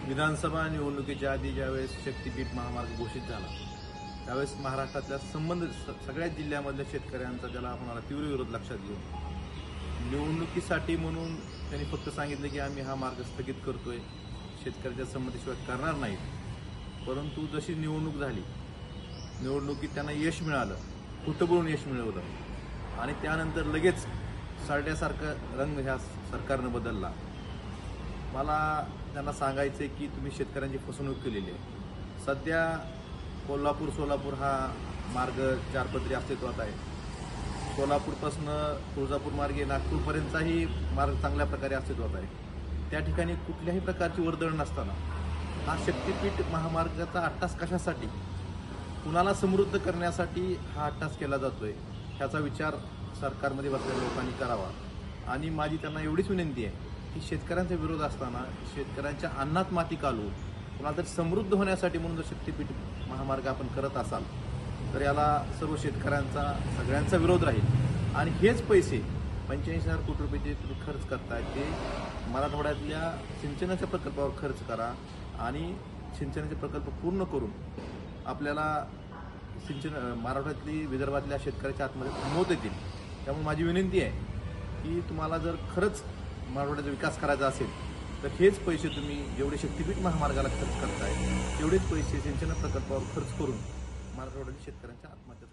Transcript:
विधानसभा निवडणुकीच्या आधी ज्यावेळेस शक्तीपीठ महामार्ग घोषित झाला त्यावेळेस महाराष्ट्रातल्या सगळ्याच जिल्ह्यामधल्या शेतकऱ्यांचा त्याला आपल्याला तीव्र विरोध लक्षात घेऊन निवडणुकीसाठी म्हणून त्यांनी फक्त सांगितलं की आम्ही हा मार्ग स्थगित करतोय, शेतकऱ्याच्या संमतीशिवाय करणार नाहीत। परंतु जशी निवडणूक झाली, निवडणुकीत त्यांना यश मिळालं, खोटं बोलून यश मिळवलं आणि त्यानंतर लगेच सारड्यासारखं रंग ह्या सरकारनं बदलला। मला त्यांना सांगायचं आहे की तुम्ही शेतकऱ्यांची फसवणूक केलेली आहे। सध्या कोल्हापूर सोलापूर हा मार्ग चारपदरी अस्तित्वात आहे। सोलापूरपासून तुळजापूर मार्गे नागपूरपर्यंतचाही मार्ग चांगल्या प्रकारे अस्तित्वात आहे। त्या ठिकाणी कुठल्याही प्रकारची वर्दळ नसताना हा शक्तीपीठ महामार्गाचा अट्टास कशासाठी, कुणाला समृद्ध करण्यासाठी हा अट्टास केला जातोय ह्याचा विचार सरकारमध्ये बसलेल्या लोकांनी करावा। आणि माझी त्यांना एवढीच विनंती आहे की शेतकऱ्यांचा विरोध असताना शेतकऱ्यांच्या अन्नात माती घालून कुणाला तरी समृद्ध होण्यासाठी म्हणून जर शक्तीपीठ महामार्ग आपण करत असाल तर याला सर्व शेतकऱ्यांचा सगळ्यांचा विरोध राहील। आणि हेच पैसे 85,000 कोटी रुपये जे तुम्ही खर्च करताय ते मराठवाड्यातल्या सिंचनाच्या प्रकल्पावर खर्च करा आणि सिंचनाचे प्रकल्प पूर्ण करून आपल्याला मराठवाड्यातली विदर्भातल्या शेतकऱ्याच्या आतमध्ये थांबवता येतील। त्यामुळे माझी विनंती आहे की तुम्हाला जर खरंच मराठवाड्याचा विकास करायचा असेल तर हेच पैसे तुम्ही जेवढे शक्तीपीठ महामार्गाला खर्च करताय तेवढेच पैसे सिंचन प्रकल्पावर खर्च करून मराठवाड्यातील शेतकऱ्यांच्या आत्महत्या